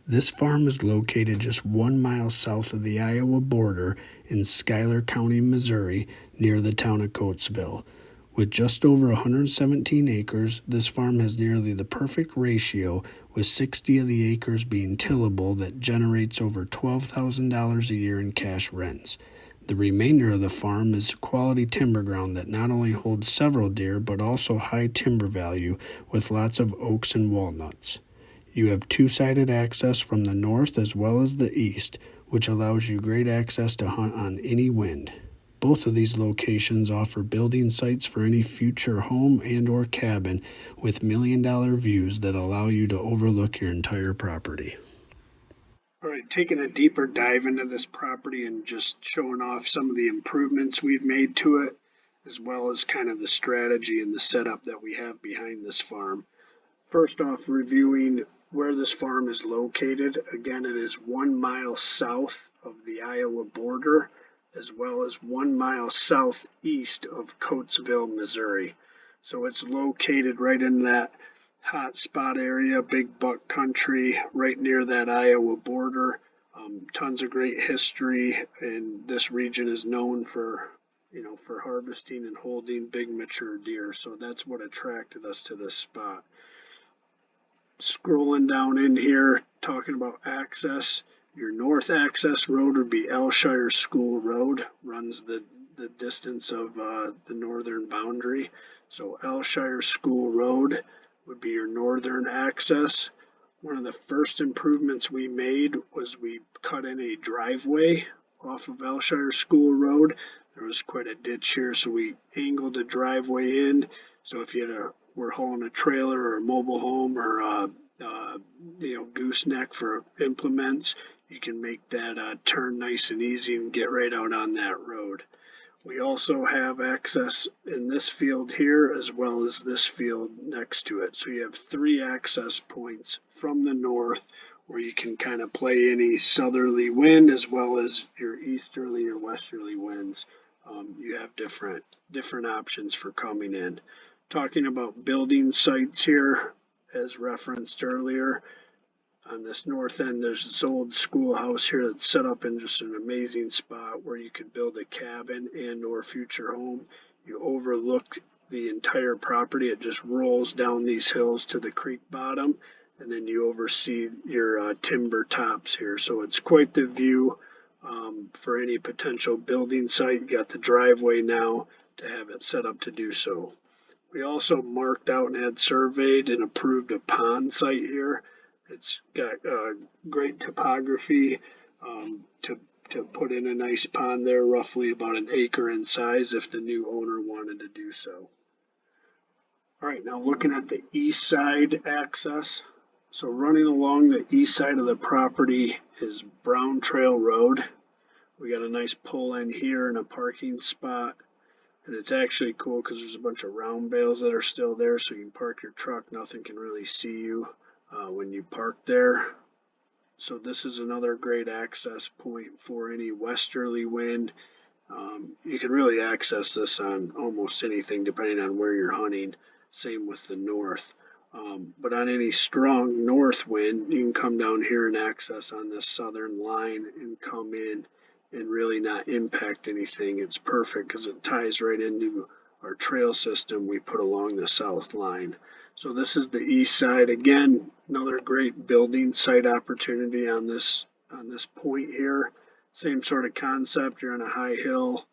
This farm is located just 1 mile south of the Iowa border in Schuyler County, Missouri, near the town of Coatesville. With just over 117 acres, this farm has nearly the perfect ratio, with 60 of the acres being tillable that generates over $12,000 a year in cash rents. The remainder of the farm is quality timber ground that not only holds several deer but also high timber value with lots of oaks and walnuts. You have two-sided access from the north as well as the east, which allows you great access to hunt on any wind. Both of these locations offer building sites for any future home and or cabin with million-dollar views that allow you to overlook your entire property. All right, taking a deeper dive into this property and just showing off some of the improvements we've made to it, as well as kind of the strategy and the setup that we have behind this farm. First off, reviewing where this farm is located. Again, it is 1 mile south of the Iowa border, as well as 1 mile southeast of Coatesville, Missouri. So it's located right in that hot spot area, big buck country, right near that Iowa border. Tons of great history, and this region is known for for harvesting and holding big mature deer. So that's what attracted us to this spot. Scrolling down in here, talking about access, your north access road would be Schuyler School Road, runs the distance of the northern boundary. So Schuyler School Road would be your northern access. One of the first improvements we made was we cut in a driveway off of Schuyler School Road. There was quite a ditch here, so we angled a driveway in. So if we're hauling a trailer or a mobile home or gooseneck for implements, you can make that turn nice and easy and get right out on that road. We also have access in this field here as well as this field next to it. So you have 3 access points from the north where you can kind of play any southerly wind as well as your easterly or westerly winds. You have different options for coming in. Talking about building sites here, as referenced earlier, on this north end, there's this old schoolhouse here that's set up in just an amazing spot where you could build a cabin and or future home. You overlook the entire property. It just rolls down these hills to the creek bottom, and then you oversee your timber tops here. So it's quite the view for any potential building site. You got the driveway now to have it set up to do so. We also marked out and had surveyed and approved a pond site here. It's got great topography to put in a nice pond there, roughly about an acre in size if the new owner wanted to do so. All right, now looking at the east side access. So running along the east side of the property is Brown Trail Road. We got a nice pull in here and a parking spot. And it's actually cool because there's a bunch of round bales that are still there, so you can park your truck. Nothing can really see you when you park there. So this is another great access point for any westerly wind. You can really access this on almost anything depending on where you're hunting. Same with the north. But on any strong north wind, you can come down here and access on this southern line and come in and really not impact anything. It's perfect because it ties right into our trail system we put along the south line. So this is the east side. Again, another great building site opportunity on this point here. Same sort of concept. You're on a high hill.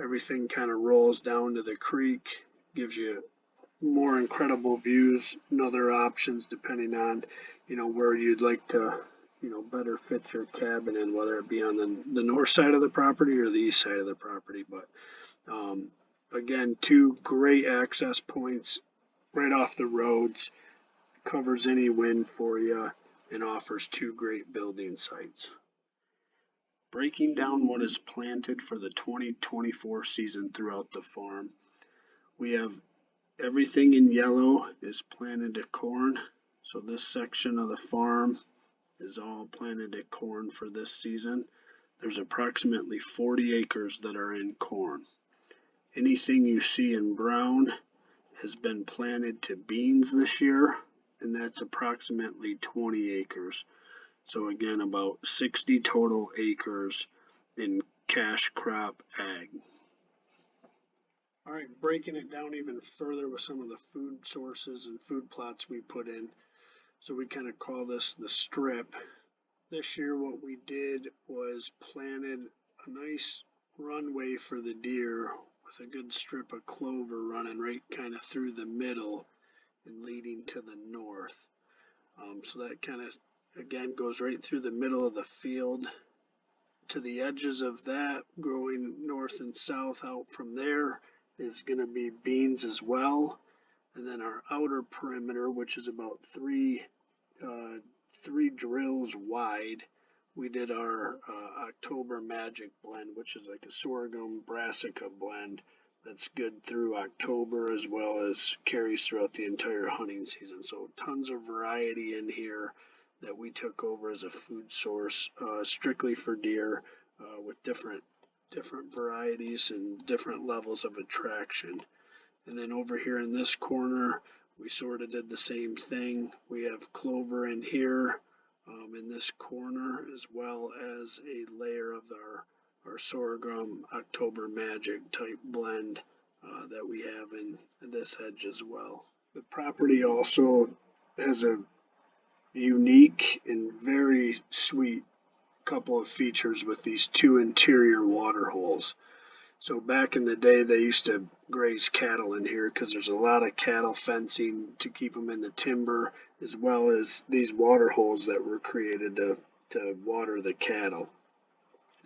Everything kind of rolls down to the creek, gives you more incredible views and other options depending on where you'd like to better fit your cabin in, whether it be on the north side of the property or the east side of the property. But again, 2 great access points right off the roads, covers any wind for you, and offers 2 great building sites. Breaking down what is planted for the 2024 season throughout the farm, we have everything in yellow is planted to corn. So this section of the farm is all planted to corn for this season. There's approximately 40 acres that are in corn. Anything you see in brown has been planted to beans this year, and that's approximately 20 acres. So again, about 60 total acres in cash crop ag. All right, breaking it down even further with some of the food sources and food plots we put in. So we kind of call this the strip. This year what we did was planted a nice runway for the deer with a good strip of clover running right kind of through the middle and leading to the north. So that kind of again goes right through the middle of the field. To the edges of that, growing north and south out from there, is going to be beans as well. And then our outer perimeter, which is about three drills wide, we did our October Magic blend, which is like a sorghum brassica blend that's good through October as well as carries throughout the entire hunting season. So tons of variety in here that we took over as a food source, strictly for deer, with different varieties and different levels of attraction. And then over here in this corner, we sort of did the same thing. We have clover in here, in this corner, as well as a layer of our sorghum October Magic type blend that we have in this hedge as well. The property also has a unique and very sweet couple of features with these two interior water holes. So back in the day, they used to graze cattle in here because there's a lot of cattle fencing to keep them in the timber, as well as these water holes that were created to water the cattle.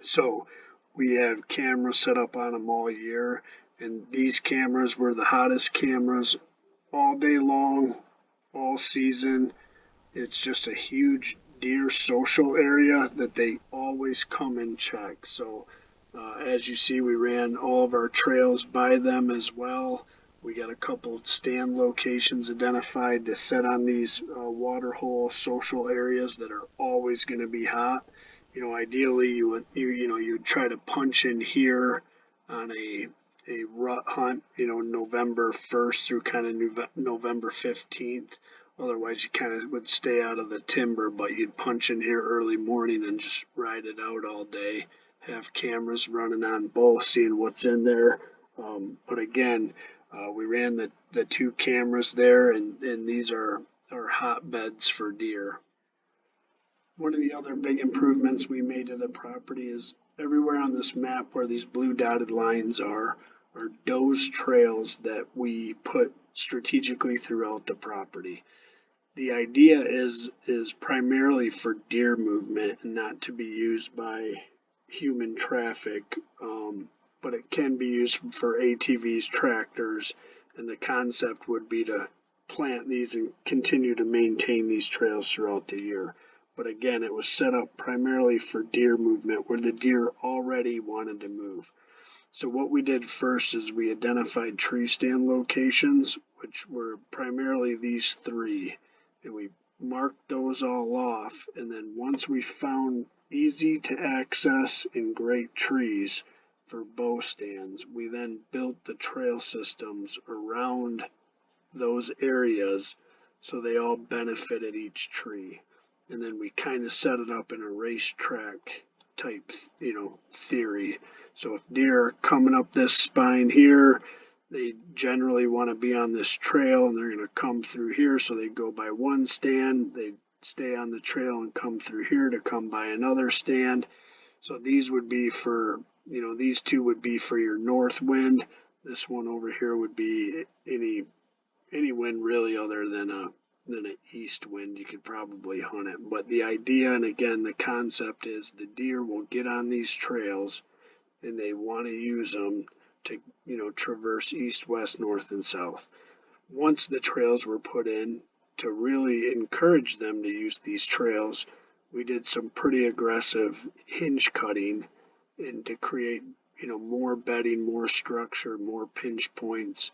So we have cameras set up on them all year, and these cameras were the hottest cameras all day long, all season. It's just a huge deer social area that they always come and check. So as you see, we ran all of our trails by them as well. We got a couple stand locations identified to set on these water hole social areas that are always going to be hot. Ideally you would try to punch in here on a rut hunt, November 1st through kind of November 15th. Otherwise, you kind of would stay out of the timber, but you'd punch in here early morning and just ride it out all day. Have cameras running on both, seeing what's in there. But again, we ran the two cameras there, and these are hotbeds for deer. One of the other big improvements we made to the property is everywhere on this map where these blue dotted lines are does trails that we put strategically throughout the property. The idea is primarily for deer movement and not to be used by human traffic, but it can be used for ATVs, tractors, and the concept would be to plant these and continue to maintain these trails throughout the year. But again, it was set up primarily for deer movement where the deer already wanted to move. So what we did first is we identified tree stand locations, which were primarily these three, and we marked those all off. And then once we found easy to access and great trees for bow stands, we then built the trail systems around those areas so they all benefited each tree. And then we kind of set it up in a racetrack type, theory. So if deer are coming up this spine here, they generally want to be on this trail and they're going to come through here. So they go by one stand, they stay on the trail and come through here to come by another stand. So these would be for, these two would be for your north wind. This one over here would be any wind really other than an east wind. You could probably hunt it. But the idea, and again, the concept is the deer will get on these trails and they want to use them to, traverse east, west, north, and south. Once the trails were put in, to really encourage them to use these trails, we did some pretty aggressive hinge cutting and to create, more bedding, more structure, more pinch points,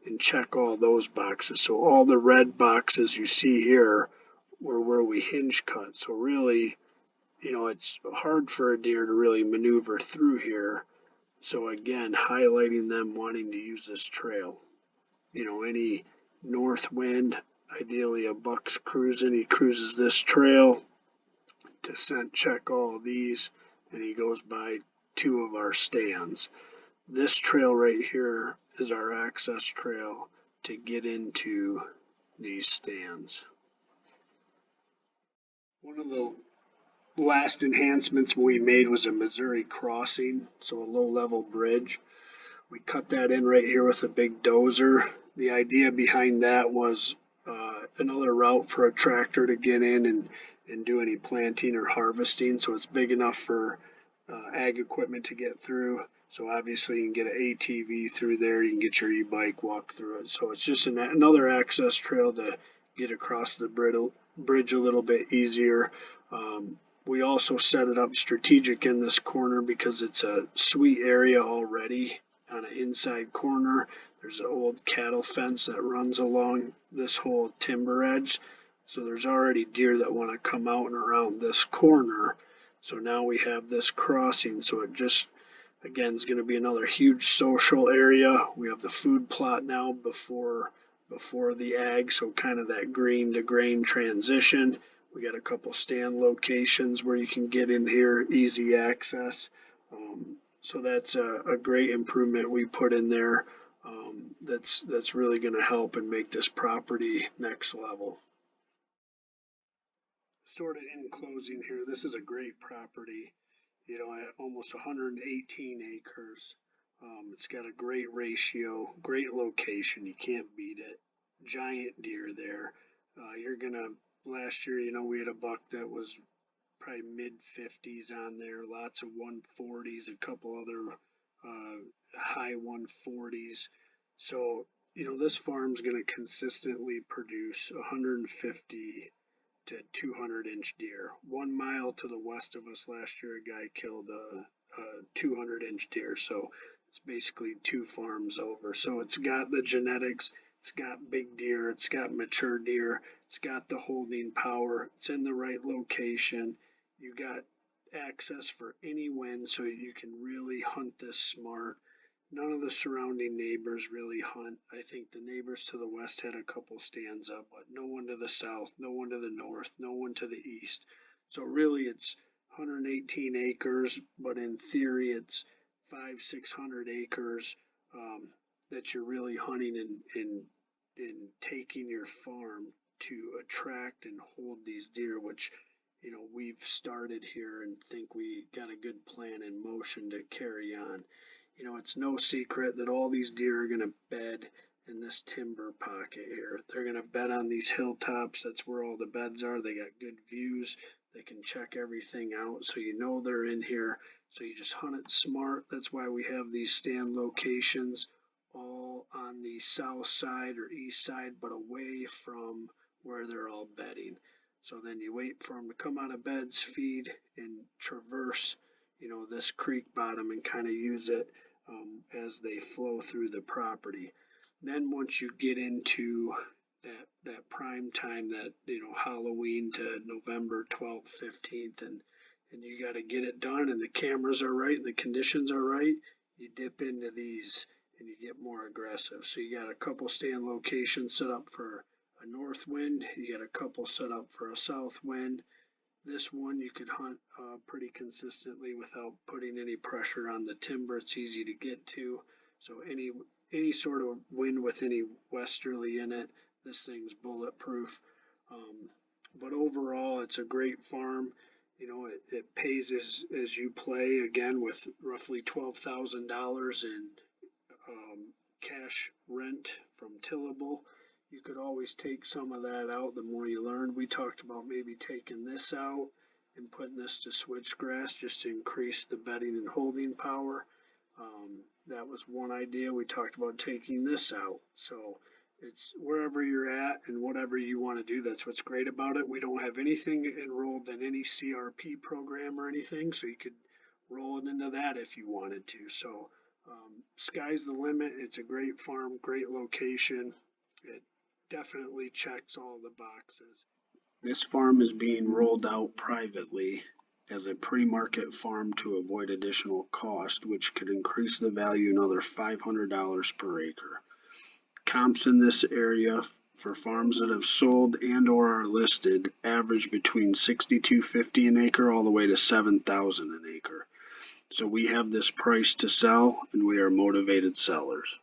and check all those boxes. So all the red boxes you see here were where we hinge cut. So really, it's hard for a deer to really maneuver through here. So again, highlighting them wanting to use this trail. Any north wind, ideally a buck's cruising, he cruises this trail. to scent check all of these, and he goes by 2 of our stands. This trail right here is our access trail to get into these stands. One of the last enhancements we made was a Missouri crossing, so a low-level bridge. We cut that in right here with a big dozer. The idea behind that was another route for a tractor to get in and do any planting or harvesting. So it's big enough for ag equipment to get through. So obviously you can get an ATV through there. You can get your e-bike, walk through it. So it's just another access trail to get across the bridge a little bit easier. We also set it up strategic in this corner because it's a sweet area already on an inside corner. There's an old cattle fence that runs along this whole timber edge. So there's already deer that want to come out and around this corner. So now we have this crossing. So it just, again, is going to be another huge social area. We have the food plot now before the ag. So kind of that green to grain transition. We got a couple stand locations where you can get in here, easy access. So that's a great improvement we put in there. That's really going to help and make this property next level. Sort of in closing here, this is a great property, at almost 118 acres. It's got a great ratio, great location. You can't beat it. Giant deer there. Last year, we had a buck that was probably mid 50s on there, lots of 140s, a couple other high 140s. So, this farm's going to consistently produce 150 to 200-inch deer. 1 mile to the west of us last year, a guy killed a 200-inch deer. So it's basically 2 farms over. So it's got the genetics, it's got big deer, it's got mature deer, it's got the holding power, it's in the right location. You got access for any wind, so you can really hunt this smart. None of the surrounding neighbors really hunt. I think the neighbors to the west had a couple stands up, but no one to the south, no one to the north, no one to the east. So really it's 118 acres, but in theory it's 500-600 acres that you're really hunting and taking your farm to attract and hold these deer, which we've started here and think we got a good plan in motion to carry on. It's no secret that all these deer are going to bed in this timber pocket here. They're going to bed on these hilltops. That's where all the beds are. They got good views. They can check everything out, so they're in here. So you just hunt it smart. That's why we have these stand locations all on the south side or east side, but away from where they're all bedding. So then you wait for them to come out of beds, feed, and traverse, this creek bottom and kind of use it as they flow through the property. Then once you get into that prime time, that Halloween to November 12th, 15th, and you got to get it done, and the cameras are right, and the conditions are right, you dip into these and you get more aggressive. So you got a couple stand locations set up for a north wind, you got a couple set up for a south wind. This one you could hunt pretty consistently without putting any pressure on the timber. It's easy to get to. So any sort of wind with any westerly in it, this thing's bulletproof. But overall, it's a great farm. It pays as you play, again, with roughly $12,000 in cash rent from tillable. You could always take some of that out the more you learn. We talked about maybe taking this out and putting this to switchgrass just to increase the bedding and holding power. That was one idea. We talked about taking this out. So it's wherever you're at and whatever you want to do. That's what's great about it. We don't have anything enrolled in any CRP program or anything, so you could roll it into that if you wanted to. So sky's the limit. It's a great farm, great location. It definitely checks all the boxes. This farm is being rolled out privately as a pre-market farm to avoid additional cost, which could increase the value another $500 per acre. Comps in this area for farms that have sold and or are listed average between $6,250 an acre all the way to $7,000 an acre. So we have this price to sell and we are motivated sellers.